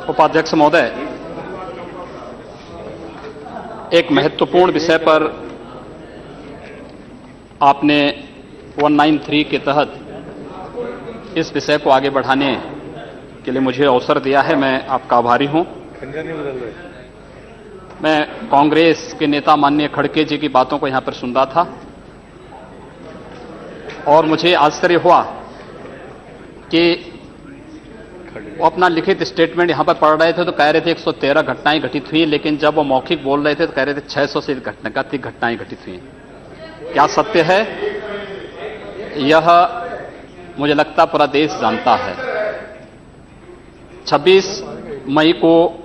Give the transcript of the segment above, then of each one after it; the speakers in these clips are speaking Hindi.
उपाध्यक्ष महोदय, एक महत्वपूर्ण विषय पर आपने 193 के तहत इस विषय को आगे बढ़ाने के लिए मुझे अवसर दिया है। मैं आपका आभारी हूं। मैं कांग्रेस के नेता माननीय खड़गे जी की बातों को यहां पर सुन रहा था और मुझे आश्चर्य हुआ कि वो अपना लिखित स्टेटमेंट यहां पर पढ़ रहे थे तो कह रहे थे 113 घटनाएं घटित हुई, लेकिन जब वो मौखिक बोल रहे थे तो कह रहे थे 600 से अधिक घटनाएं घटित हुई। क्या सत्य है यह मुझे लगता पूरा देश जानता है। 26 मई को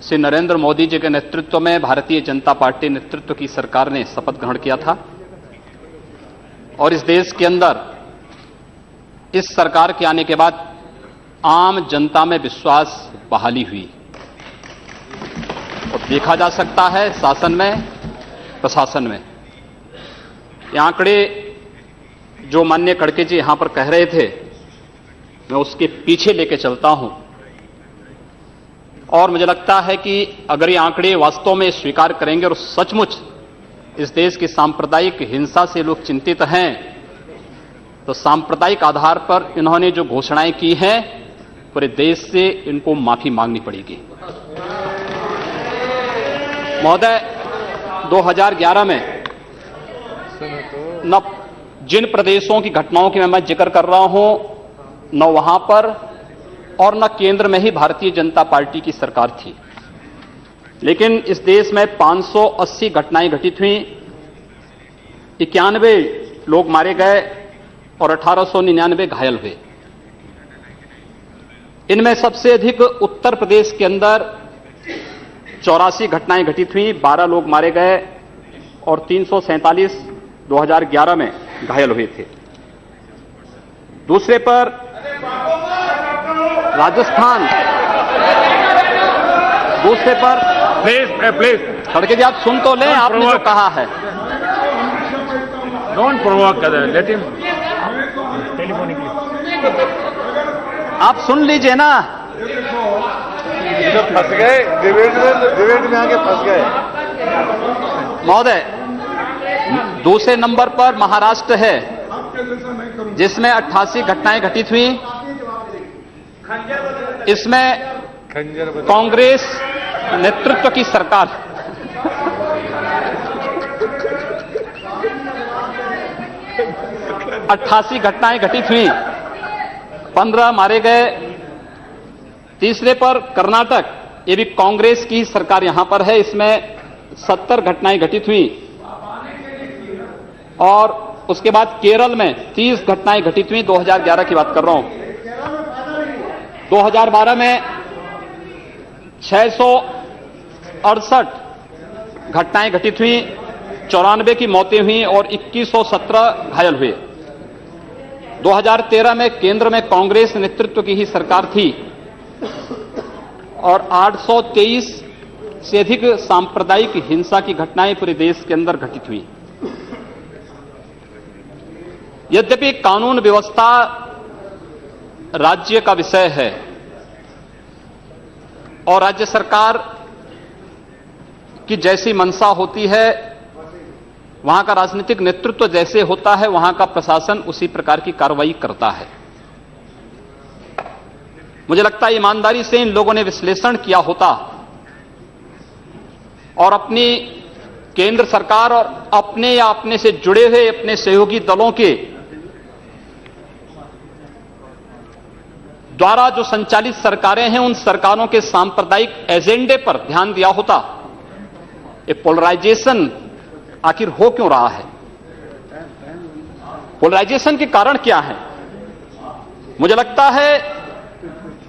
श्री नरेंद्र मोदी जी के नेतृत्व में भारतीय जनता पार्टी नेतृत्व की सरकार ने शपथ ग्रहण किया था और इस देश के अंदर इस सरकार के आने के बाद आम जनता में विश्वास बहाली हुई और देखा जा सकता है शासन में, प्रशासन में। ये आंकड़े जो माननीय खड़गे जी यहां पर कह रहे थे, मैं उसके पीछे लेके चलता हूं और मुझे लगता है कि अगर ये आंकड़े वास्तव में स्वीकार करेंगे और सचमुच इस देश की सांप्रदायिक हिंसा से लोग चिंतित हैं, तो सांप्रदायिक आधार पर इन्होंने जो घोषणाएं की हैं पूरे देश से इनको माफी मांगनी पड़ेगी। महोदय, 2011 में न जिन प्रदेशों की घटनाओं की मैं जिक्र कर रहा हूं, न वहां पर और न केंद्र में ही भारतीय जनता पार्टी की सरकार थी, लेकिन इस देश में 580 घटनाएं घटित हुई, 91 लोग मारे गए और 1899 घायल हुए। इनमें सबसे अधिक उत्तर प्रदेश के अंदर 84 घटनाएं घटित हुई, 12 लोग मारे गए और 347 2011 में घायल हुए थे। दूसरे पर राजस्थान, दूसरे पर प्लीज खड़गे जी आप सुन तो लें, आपने जो कहा है। Don't provoke, let him telephonically. आप सुन लीजिए ना। फंस गए डिबेट में आके फंस गए। महोदय, दूसरे नंबर पर महाराष्ट्र है जिसमें 88 घटनाएं घटित हुई। इसमें कांग्रेस नेतृत्व की सरकार 88 घटनाएं घटित हुई, 15 मारे गए। तीसरे पर कर्नाटक, ये भी कांग्रेस की सरकार यहां पर है, इसमें 70 घटनाएं घटित हुई और उसके बाद केरल में 30 घटनाएं घटित हुई। 2011 की बात कर रहा हूं। 2012 में 668 घटनाएं घटित हुई, 94 की मौतें हुई और 2117 घायल हुए। 2013 में केंद्र में कांग्रेस नेतृत्व की ही सरकार थी और 823 से अधिक सांप्रदायिक हिंसा की घटनाएं पूरे देश के अंदर घटित हुई। यद्यपि कानून व्यवस्था राज्य का विषय है और राज्य सरकार की जैसी मंशा होती है, वहां का राजनीतिक नेतृत्व जैसे होता है, वहां का प्रशासन उसी प्रकार की कार्रवाई करता है। मुझे लगता है ईमानदारी से इन लोगों ने विश्लेषण किया होता और अपनी केंद्र सरकार और अपने या अपने से जुड़े हुए अपने सहयोगी दलों के द्वारा जो संचालित सरकारें हैं, उन सरकारों के सांप्रदायिक एजेंडे पर ध्यान दिया होता। ये पोलराइजेशन आखिर हो क्यों रहा है? पोलराइजेशन के कारण क्या है? मुझे लगता है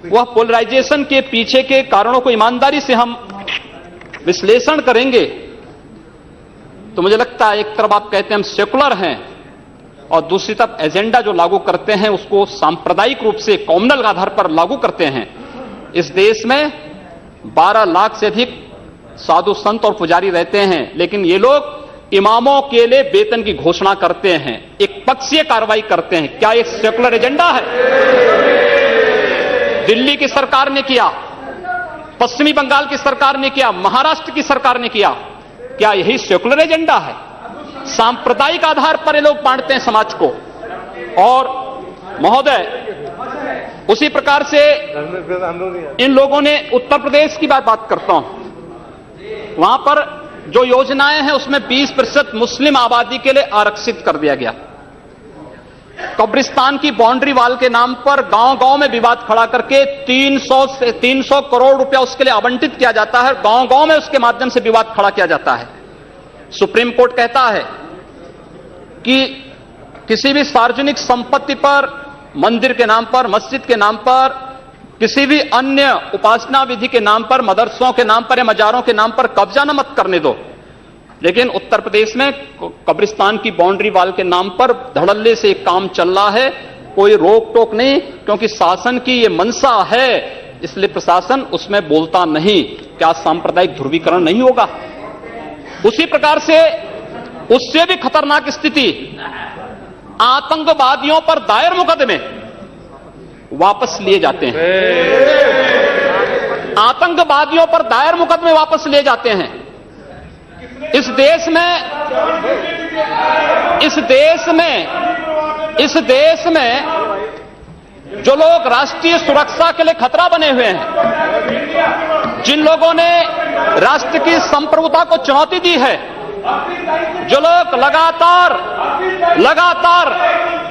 वह पोलराइजेशन के पीछे के कारणों को ईमानदारी से हम विश्लेषण करेंगे तो मुझे लगता है एक तरफ आप कहते हैं हम सेकुलर हैं और दूसरी तरफ एजेंडा जो लागू करते हैं उसको सांप्रदायिक रूप से कॉम्युनल आधार पर लागू करते हैं। इस देश में 12 लाख से अधिक साधु संत और पुजारी रहते हैं, लेकिन ये लोग इमामों के लिए वेतन की घोषणा करते हैं, एक पक्षीय कार्रवाई करते हैं। क्या एक सेकुलर एजेंडा है? दिल्ली की सरकार ने किया, पश्चिमी बंगाल की सरकार ने किया, महाराष्ट्र की सरकार ने किया। क्या यही सेकुलर एजेंडा है? सांप्रदायिक आधार पर ये लोग बांटते हैं समाज को। और महोदय, उसी प्रकार से इन लोगों ने उत्तर प्रदेश की बात करता हूं, वहां पर जो योजनाएं हैं उसमें 20% मुस्लिम आबादी के लिए आरक्षित कर दिया गया। कब्रिस्तान की बाउंड्री वाल के नाम पर गांव-गांव में विवाद खड़ा करके 300 करोड़ रुपया उसके लिए आवंटित किया जाता है। गांव-गांव में उसके माध्यम से विवाद खड़ा किया जाता है। सुप्रीम कोर्ट कहता है कि किसी भी सार्वजनिक संपत्ति पर, मंदिर के नाम पर, मस्जिद के नाम पर, किसी भी अन्य उपासना विधि के नाम पर, मदरसों के नाम पर या मजारों के नाम पर कब्जा न मत करने दो। लेकिन उत्तर प्रदेश में कब्रिस्तान की बाउंड्री वाल के नाम पर धड़ल्ले से एक काम चल रहा है, कोई रोक टोक नहीं, क्योंकि शासन की ये मंशा है, इसलिए प्रशासन उसमें बोलता नहीं। क्या सांप्रदायिक ध्रुवीकरण नहीं होगा? उसी प्रकार से उससे भी खतरनाक स्थिति, आतंकवादियों पर दायर मुकदमे वापस लिए जाते हैं। आतंकवादियों पर दायर मुकदमे वापस लिए जाते हैं। इस देश में जो लोग राष्ट्रीय सुरक्षा के लिए खतरा बने हुए हैं, जिन लोगों ने राष्ट्र की संप्रभुता को चुनौती दी है, जो लोग लगातार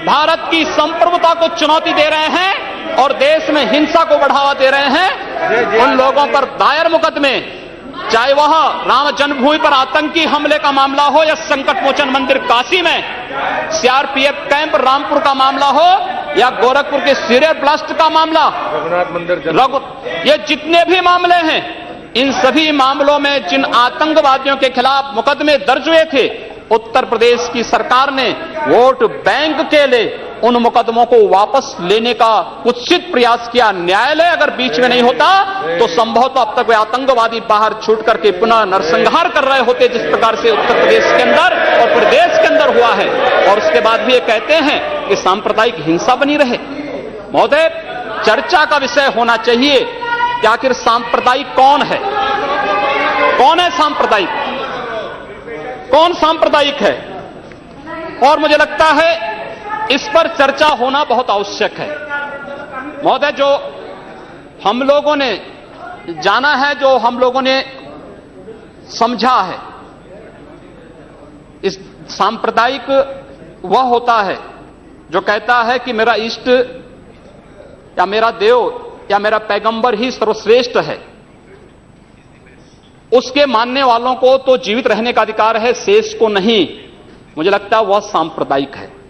भारत की संप्रभुता को चुनौती दे रहे हैं और देश में हिंसा को बढ़ावा दे रहे हैं, उन लोगों पर दायर मुकदमे, चाहे वह राम जन्मभूमि पर आतंकी हमले का मामला हो या संकट मोचन मंदिर काशी में सीआरपीएफ कैंप रामपुर का मामला हो या गोरखपुर के सीरियल ब्लास्ट का मामला, रघुनाथ मंदिर, ये जितने भी मामले हैं, इन सभी मामलों में जिन आतंकवादियों के खिलाफ मुकदमे दर्ज हुए थे, उत्तर प्रदेश की सरकार ने वोट बैंक के लिए उन मुकदमों को वापस लेने का कुत्सित प्रयास किया। न्यायालय अगर बीच में नहीं होता तो संभवतः अब तक वे आतंकवादी बाहर छूट करके पुनः नरसंहार कर रहे होते, जिस प्रकार से उत्तर प्रदेश के अंदर और प्रदेश के अंदर हुआ है। और उसके बाद भी ये कहते हैं कि सांप्रदायिक हिंसा बनी रहे। महोदय, चर्चा का विषय होना चाहिए कि आखिर सांप्रदायिक कौन है? कौन है सांप्रदायिक? कौन सांप्रदायिक है? और मुझे लगता है इस पर चर्चा होना बहुत आवश्यक है। महोदय, जो हम लोगों ने जाना है, जो हम लोगों ने समझा है, इस सांप्रदायिक वह होता है जो कहता है कि मेरा इष्ट या मेरा देव या मेरा पैगंबर ही सर्वश्रेष्ठ है। उसके मानने वालों को तो जीवित रहने का अधिकार है, शेष को नहीं। मुझे लगता है वह सांप्रदायिक है।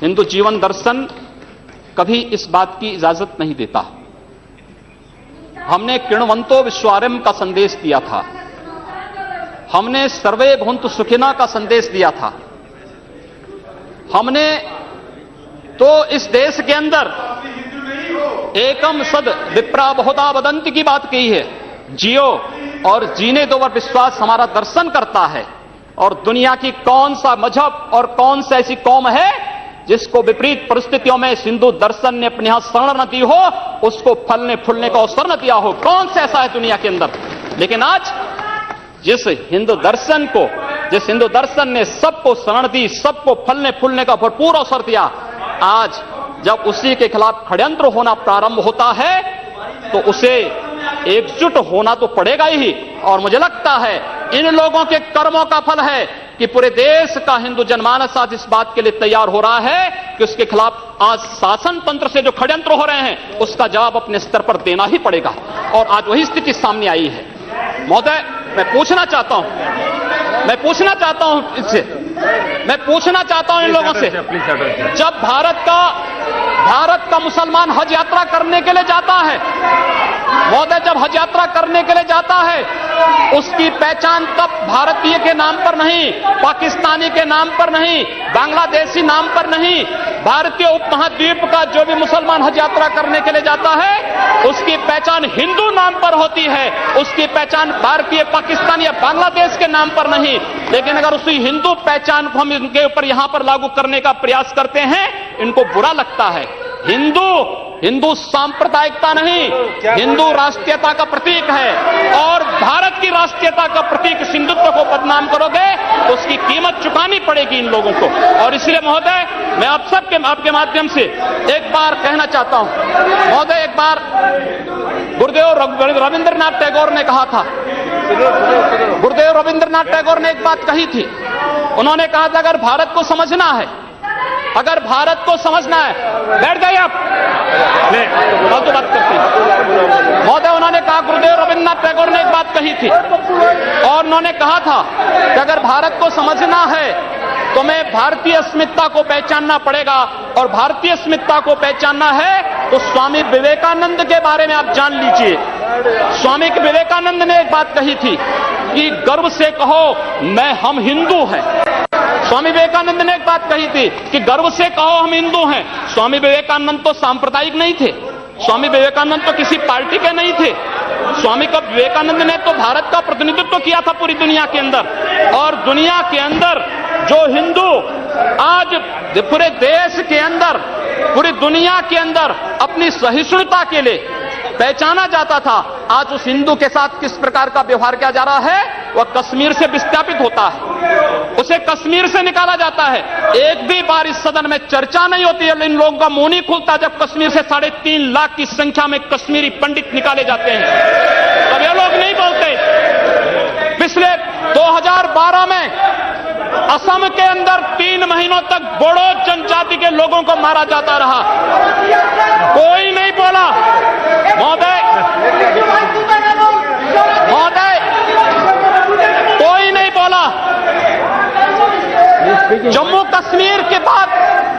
हिंदू जीवन दर्शन कभी इस बात की इजाजत नहीं देता। हमने किण्वंतो विश्वारंभ का संदेश दिया था, हमने सर्वे भवन्तु सुखिनः का संदेश दिया था, हमने तो इस देश के अंदर एकम सद विप्रा बहुधा वदन्ति की बात कही है। जियो और जीने दो पर विश्वास हमारा दर्शन करता है। और दुनिया की कौन सा मजहब और कौन सा ऐसी कौम है जिसको विपरीत परिस्थितियों में हिंदू दर्शन ने अपने यहां शरण न दी हो, उसको फलने फूलने का अवसर न दिया हो? कौन सा ऐसा है दुनिया के अंदर? लेकिन आज जिस हिंदू दर्शन ने सबको शरण दी, सबको फलने फूलने का भरपूर अवसर दिया, आज जब उसी के खिलाफ षड्यंत्र होना प्रारंभ होता है तो उसे एकजुट होना तो पड़ेगा ही। और मुझे लगता है इन लोगों के कर्मों का फल है कि पूरे देश का हिंदू जनमानस आज इस बात के लिए तैयार हो रहा है कि उसके खिलाफ आज शासन तंत्र से जो षड्यंत्र हो रहे हैं उसका जवाब अपने स्तर पर देना ही पड़ेगा। और आज वही स्थिति सामने आई है। महोदय, मैं पूछना चाहता हूं इन लोगों से, जब भारत का मुसलमान हज यात्रा करने के लिए जाता है, महोदय, जब हज यात्रा करने के लिए जाता है, उसकी पहचान तब भारतीय के नाम पर नहीं, पाकिस्तानी के नाम पर नहीं, बांग्लादेशी नाम पर नहीं, भारतीय उपमहाद्वीप का जो भी मुसलमान हज यात्रा करने के लिए जाता है उसकी पहचान हिंदू नाम पर होती है, उसकी पहचान भारतीय, पाकिस्तानी या बांग्लादेश के नाम पर नहीं। लेकिन अगर उसी हिंदू पहचान को हम इनके ऊपर यहां पर लागू करने का प्रयास करते हैं, इनको बुरा लगता है। हिंदू हिंदू सांप्रदायिकता नहीं, हिंदू राष्ट्रीयता का प्रतीक है और भारत की राष्ट्रीयता का प्रतीक इस हिंदुत्व को बदनाम करोगे तो उसकी कीमत चुकानी पड़ेगी इन लोगों को। और इसलिए महोदय, मैं आप सबके आपके माध्यम से एक बार कहना चाहता हूं, महोदय, एक बार गुरुदेव रविंद्रनाथ टैगोर ने कहा था, गुरुदेव रविंद्रनाथ टैगोर ने एक बात कही थी। उन्होंने कहा था अगर भारत को समझना है, अगर भारत को समझना है, बैठ जाइए आप, फालतू बात करते हैं महोदय। उन्होंने कहा, गुरुदेव रविंद्रनाथ टैगोर ने एक बात कही थी और उन्होंने कहा था कि अगर भारत को समझना है तो मैं भारतीय अस्मिता को पहचानना पड़ेगा, और भारतीय अस्मिता को पहचानना है तो स्वामी विवेकानंद के बारे में आप जान लीजिए। स्वामी विवेकानंद ने एक बात कही थी कि गर्व से कहो हम हिंदू हैं। स्वामी विवेकानंद ने एक बात कही थी कि गर्व से कहो हम हिंदू हैं। स्वामी विवेकानंद तो सांप्रदायिक नहीं थे, स्वामी विवेकानंद तो किसी पार्टी के नहीं थे। स्वामी विवेकानंद ने तो भारत का प्रतिनिधित्व किया था पूरी दुनिया के अंदर, और दुनिया के अंदर जो हिंदू आज पूरे देश के अंदर, पूरी दुनिया के अंदर अपनी सहिष्णुता के लिए पहचाना जाता था, आज उस हिंदू के साथ किस प्रकार का व्यवहार किया जा रहा है, वह कश्मीर से विस्थापित होता है, उसे कश्मीर से निकाला जाता है। एक भी बार इस सदन में चर्चा नहीं होती है, इन लोगों का मुंह नहीं खुलता जब कश्मीर से 3.5 लाख की संख्या में कश्मीरी पंडित निकाले जाते हैं, तब ये लोग नहीं बोलते। पिछले 2012 में असम के अंदर 3 महीनों तक बोडो जनजाति के लोगों को मारा जाता रहा, कोई नहीं बोला। महोदय, कोई नहीं बोला। जम्मू कश्मीर के बाद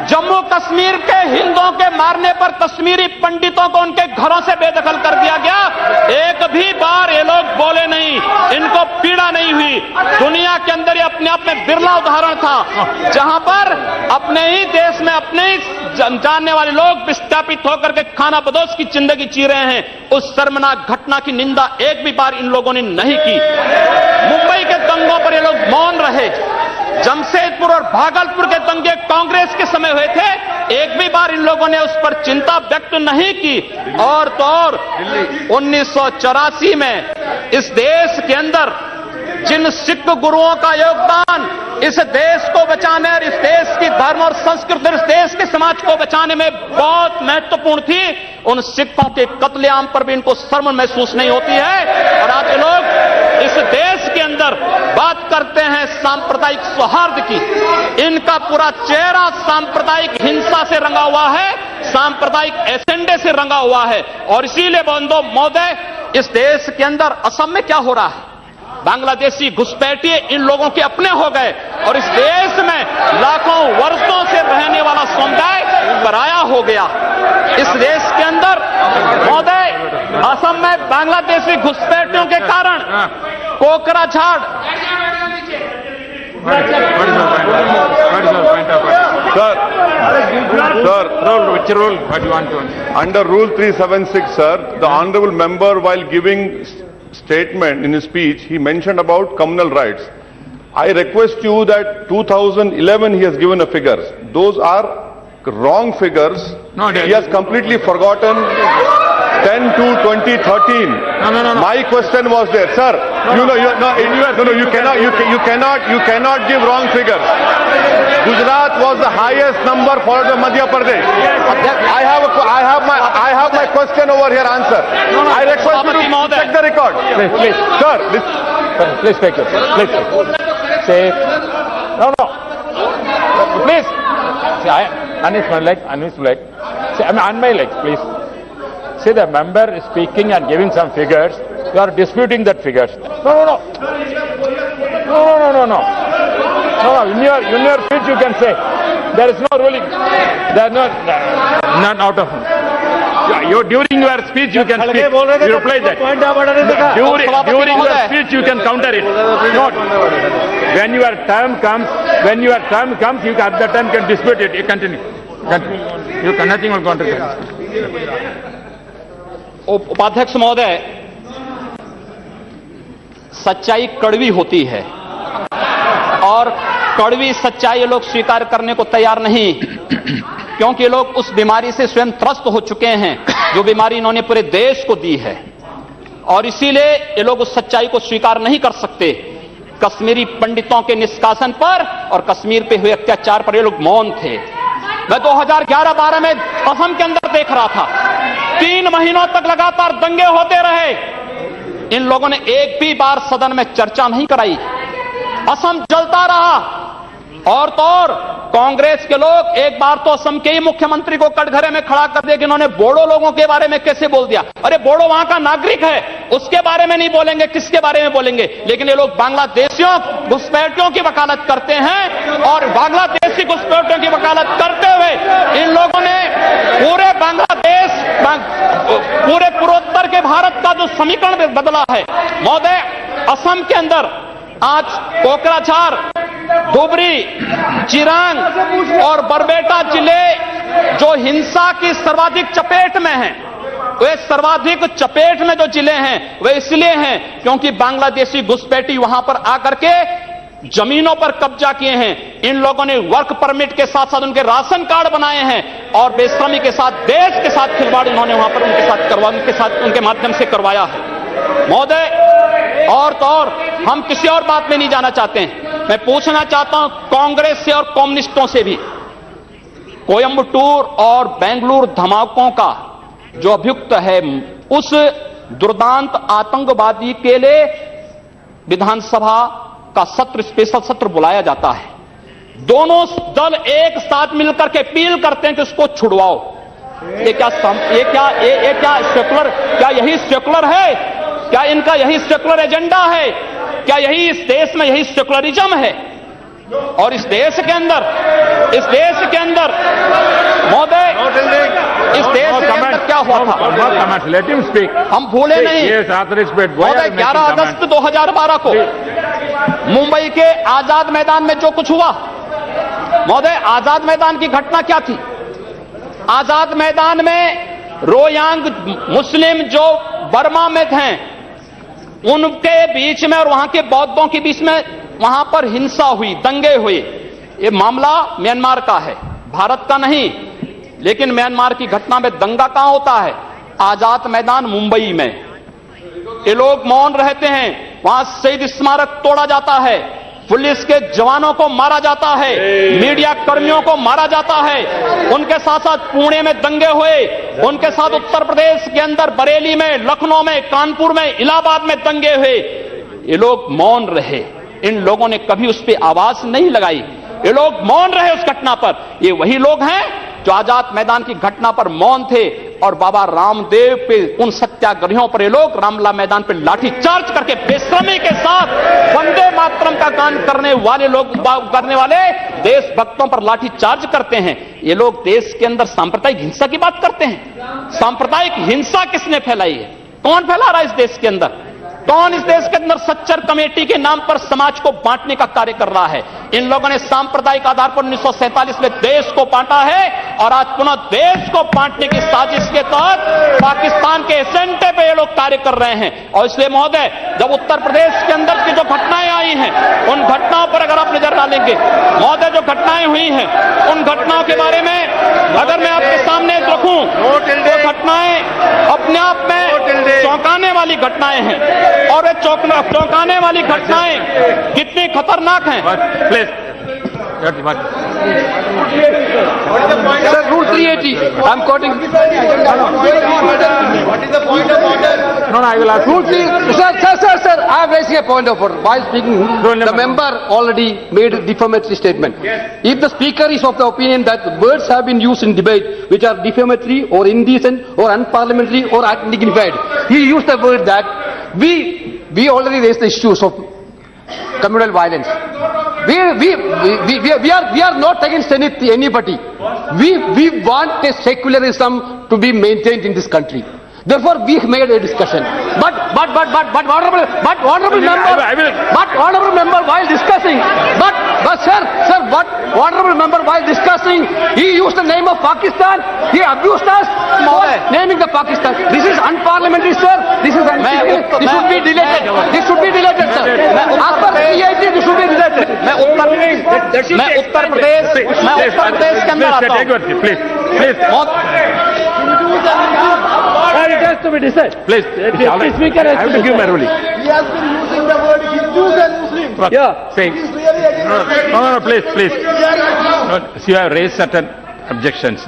जम्मू कश्मीर के हिंदुओं के मारने पर कश्मीरी पंडितों को उनके घरों से बेदखल कर दिया गया, एक भी बार ये लोग बोले नहीं, इनको पीड़ा नहीं हुई। दुनिया के अंदर ये अपने आप में बिरला उदाहरण था जहां पर अपने ही देश में अपने ही जानने वाले लोग विस्थापित होकर के खाना बदोश की जिंदगी जी रहे हैं। उस शर्मनाक घटना की निंदा एक भी बार इन लोगों ने नहीं की। मुंबई के दंगों पर ये लोग मौन रहे, जमशेदपुर और भागलपुर के दंगे कांग्रेस के समय हुए थे, एक भी बार इन लोगों ने उस पर चिंता व्यक्त नहीं की। और तो और 1984 में इस देश के अंदर जिन सिख गुरुओं का योगदान इस देश को बचाने और इस देश की धर्म और संस्कृति, इस देश के समाज को बचाने में बहुत महत्वपूर्ण थी, उन सिखों के कत्लेआम पर भी इनको शर्म महसूस नहीं होती है। और आज ये लोग इस देश के अंदर बात करते हैं सांप्रदायिक सौहार्द की, इनका पूरा चेहरा सांप्रदायिक हिंसा से रंगा हुआ है, सांप्रदायिक एजेंडे से रंगा हुआ है। और इसीलिए बंधु महोदय, इस देश के अंदर असम में क्या हो रहा है, बांग्लादेशी घुसपैठिए इन लोगों के अपने हो गए और इस देश में लाखों वर्षों से रहने वाला समुदाय पराया हो गया। इस देश के अंदर महोदय, असम में बांग्लादेशी घुसपैठियों के कारण Kokrajhar Which rule? What you want to? Under Rule 376, sir, the honourable member, while giving statement in his speech, he mentioned about communal rights. I request you that 2011 he has given a figures. Those are wrong figures. No, he has completely forgotten 10 to 2013. No. My question was there, sir. You cannot give wrong figures. Gujarat was the highest number followed by Madhya Pradesh. I have my question over here. Answer. I request you to check the record. Please. Sir, Please take it. Please. Say. No. Please. See, unmute my leg. See, on my leg, please. See, the member is speaking and giving some figures. You are disputing that figures. No. In your speech you can say there is no ruling. There is not out of. During your speech you can speak. You reply that. During your speech you can counter it. Not when your term comes. You at that time can dispute it. You continue. You can nothing will counter it. उपाध्यक्ष महोदय, सच्चाई कड़वी होती है और कड़वी सच्चाई लोग स्वीकार करने को तैयार नहीं, क्योंकि ये लोग उस बीमारी से स्वयं त्रस्त हो चुके हैं जो बीमारी इन्होंने पूरे देश को दी है, और इसीलिए ये लोग उस सच्चाई को स्वीकार नहीं कर सकते। कश्मीरी पंडितों के निष्कासन पर और कश्मीर पे हुए अत्याचार पर ये लोग मौन थे। मैं 2011-12 में असम के अंदर देख रहा था, 3 महीनों तक लगातार दंगे होते रहे, इन लोगों ने एक भी बार सदन में चर्चा नहीं कराई। असम जलता रहा, और तो और कांग्रेस के लोग एक बार तो असम के ही मुख्यमंत्री को कटघरे में खड़ा कर दिया कि इन्होंने बोडो लोगों के बारे में कैसे बोल दिया। अरे बोडो वहां का नागरिक है, उसके बारे में नहीं बोलेंगे, किसके बारे में बोलेंगे? लेकिन ये लोग बांग्लादेशियों घुसपैठियों की वकालत करते हैं, और बांग्लादेशी घुसपैठियों की वकालत करते हुए इन लोगों ने पूरे बांग्लादेश, पूरे पूर्वोत्तर के भारत का जो समीकरण बदला है। महोदय, असम के अंदर आज कोकराझार, धुबरी, चिरांग और बरबेटा जिले जो हिंसा की सर्वाधिक चपेट में हैं, वे सर्वाधिक चपेट में जो जिले हैं वे इसलिए हैं क्योंकि बांग्लादेशी घुसपैठी वहां पर आकर के जमीनों पर कब्जा किए हैं। इन लोगों ने वर्क परमिट के साथ साथ उनके राशन कार्ड बनाए हैं, और बेश्रमी के साथ, देश के साथ खिलवाड़ उन्होंने वहां पर उनके साथ उनके माध्यम से करवाया है। महोदय, और तो और हम किसी और बात में नहीं जाना चाहते हैं, मैं पूछना चाहता हूं कांग्रेस से और कम्युनिस्टों से भी, कोयंबटूर और बेंगलुरु धमाकों का जो अभियुक्त है, उस दुर्दांत आतंकवादी के लिए विधानसभा का सत्र, स्पेशल सत्र बुलाया जाता है। दोनों दल एक साथ मिलकर के अपील करते हैं कि उसको छुड़वाओ। ये क्या सेकुलर, क्या यही सेकुलर है? क्या इनका यही सेकुलर एजेंडा है? क्या यही इस देश में यही सेकुलरिज्म है? और इस देश के अंदर महोदय, इस देश के अंदर क्या हुआ था? Let him speak. हम भूले नहीं। महोदय, 11 अगस्त 2012 को मुंबई के आजाद मैदान में जो कुछ हुआ, महोदय, आजाद मैदान की घटना क्या थी? आजाद मैदान में रोयांग मुस्लिम जो बर्मा में थे, उनके बीच में और वहां के बौद्धों के बीच में वहां पर हिंसा हुई, दंगे हुए। ये मामला म्यांमार का है, भारत का नहीं। लेकिन म्यांमार की घटना में दंगा कहां होता है? आजाद मैदान मुंबई में। ये लोग मौन रहते हैं, वहां शहीद स्मारक तोड़ा जाता है, पुलिस के जवानों को मारा जाता है, मीडिया कर्मियों को मारा जाता है। उनके साथ साथ पुणे में दंगे हुए, उनके साथ उत्तर प्रदेश के अंदर बरेली में, लखनऊ में, कानपुर में, इलाहाबाद में दंगे हुए। ये लोग मौन रहे, इन लोगों ने कभी उस पर आवाज नहीं लगाई। ये लोग मौन रहे उस घटना पर। ये वही लोग हैं जो आजाद मैदान की घटना पर मौन थे, और बाबा रामदेव पे, उन सत्याग्रहियों पर ये लोग रामला मैदान पे लाठी चार्ज करके बेशर्मी के साथ वंदे मातरम का गान करने वाले देशभक्तों पर लाठी चार्ज करते हैं। ये लोग देश के अंदर सांप्रदायिक हिंसा की बात करते हैं। सांप्रदायिक हिंसा किसने फैलाई है? कौन फैला रहा है इस देश के अंदर? कौन इस देश के अंदर सच्चर कमेटी के नाम पर समाज को बांटने का कार्य कर रहा है? इन लोगों ने सांप्रदायिक आधार पर 1947 में देश को बांटा है, और आज पुनः देश को बांटने की साजिश के तहत पाकिस्तान के एजेंडे पे ये लोग कार्य कर रहे हैं। और इसलिए महोदय, जब उत्तर प्रदेश के अंदर की जो घटनाएं आई हैं, उन घटनाओं पर अगर आप नजर डालेंगे महोदय, जो घटनाएं हुई हैं, उन घटनाओं के बारे में अगर मैं आपके सामने रखूं तो घटनाएं अपने आप में चौंकाने वाली घटनाएं हैं। और ये चौंकाने वाली घटनाएं कितनी खतरनाक हैं। Sir, Rule 380. I'm quoting. What is the point of order? No, I will ask. Rule 3. Sir. I am raising a point of order. While speaking, the member already made a defamatory statement. If the speaker is of the opinion that words have been used in debate which are defamatory or indecent or unparliamentary or undignified, he used the word that we already raised the issues of communal violence. We are not against anybody. We want a secularism to be maintained in this country. Therefore, we made a discussion. But honorable member, while discussing, sir, what honorable member while discussing, he used the name of Pakistan. He abused us for naming the Pakistan. This is unparliamentary, sir. This is uncivil. This should be deleted. This should be deleted, sir. As per CIT, this should be deleted. मैं उत्तर प्रदेश के अंदर आता हूं। Please. It has to be decided. Please, The speaker I has have to give my ruling. He has been using the word Hindus and Muslims. Yeah. Saying, It is really against no, please. No, so you have raised certain objections.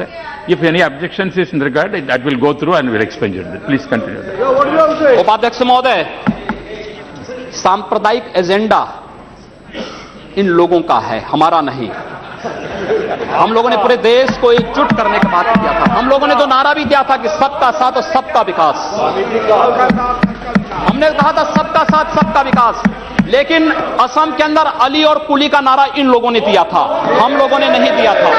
If any objections is in regard, that will go through and will explain it. Please continue. What do you have to say? उपाध्यक्ष महोदय, सांप्रदायिक एजेंडा इन लोगों का है, हमारा नहीं। हम लोगों ने पूरे देश को एकजुट करने का बात किया था। हम लोगों ने तो नारा भी दिया था कि सबका साथ और सबका विकास। हमने कहा था सबका साथ सबका विकास, लेकिन असम के अंदर अली और कुली का नारा इन लोगों ने दिया था, हम लोगों ने नहीं दिया था।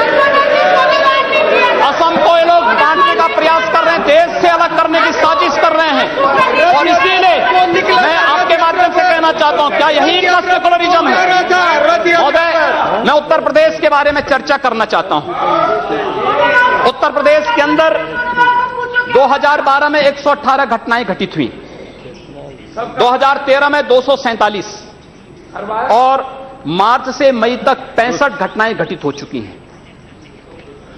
असम को ये लोग बांटने का प्रयास कर रहे हैं, देश से अलग करने की साजिश कर रहे हैं, और इसीलिए मैं आपके माध्यम से कहना चाहता हूं, क्या यही इनका सेकुलरिज्म है? महोदय, मैं उत्तर प्रदेश के बारे में चर्चा करना चाहता हूं। उत्तर प्रदेश के अंदर 2012 में 118 घटनाएं घटित हुई, 2013 में 247 और मार्च से मई तक 65 घटनाएं घटित हो चुकी हैं।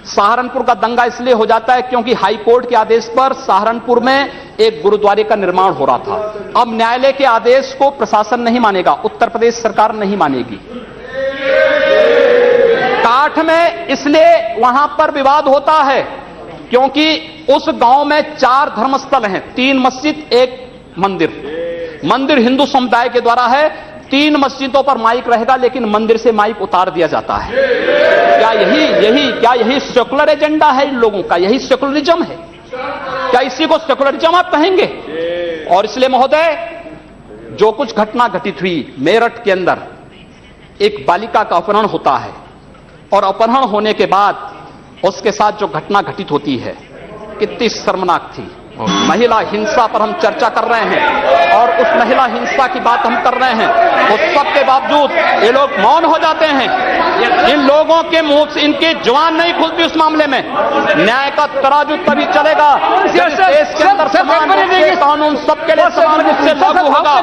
सहारनपुर का दंगा इसलिए हो जाता है क्योंकि हाई कोर्ट के आदेश पर सहारनपुर में एक गुरुद्वारे का निर्माण हो रहा था। अब न्यायालय के आदेश को प्रशासन नहीं मानेगा, उत्तर प्रदेश सरकार नहीं मानेगी। काठ में इसलिए वहां पर विवाद होता है क्योंकि उस गांव में 4 धर्मस्थल हैं, 3 मस्जिद, 1 मंदिर। मंदिर हिंदू समुदाय के द्वारा है, 3 मस्जिदों पर माइक रहेगा, लेकिन मंदिर से माइक उतार दिया जाता है। क्या यही सेकुलर एजेंडा है इन लोगों का? यही सेकुलरिज्म है? क्या इसी को सेकुलरिज्म आप कहेंगे? और इसलिए महोदय, जो कुछ घटना घटित हुई मेरठ के अंदर, एक बालिका का अपहरण होता है और अपहरण होने के बाद उसके साथ जो घटना घटित होती है, कितनी शर्मनाक थी। महिला हिंसा पर हम चर्चा कर रहे हैं और उस महिला हिंसा की बात हम कर रहे हैं, उस सब के बावजूद ये लोग मौन हो जाते हैं। इन लोगों के मुंह से इनकी जुबान नहीं खुलती उस मामले में। न्याय का तराजू तभी चलेगा जब देश के अंदर समान रूप से कानून सबके लिए समान रूप से लागू होगा।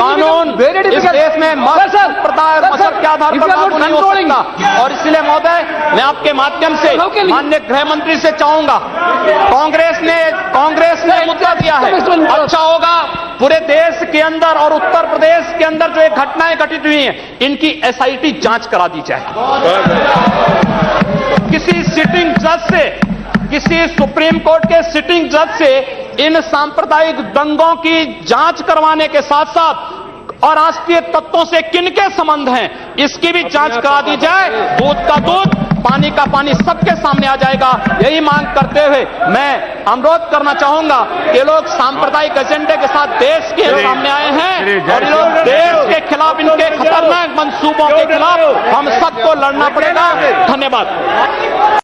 कानून इस देश में मत संप्रदाय और मजहब के आधार पर लागू नहीं हो सकता। और इसलिए महोदय, मैं आपके माध्यम से माननीय गृह मंत्री से चाहूंगा, कांग्रेस ने मुद्दा दिया है, अच्छा होगा पूरे देश के अंदर और उत्तर प्रदेश के अंदर जो एक घटनाएं घटित हुई हैं, इनकी एसआईटी जांच करा दी जाए। किसी सिटिंग जज से, किसी सुप्रीम कोर्ट के सिटिंग जज से इन सांप्रदायिक दंगों की जांच करवाने के साथ साथ और राष्ट्रीय तत्वों से किनके संबंध हैं, इसकी भी जांच करा दी जाए। दूध का दूध, पानी का पानी सबके सामने आ जाएगा। यही मांग करते हुए मैं अनुरोध करना चाहूंगा कि लोग सांप्रदायिक एजेंडे के साथ देश के सामने आए हैं और लोग देश के खिलाफ, इनके खतरनाक मंसूबों के खिलाफ हम सबको लड़ना पड़ेगा। धन्यवाद।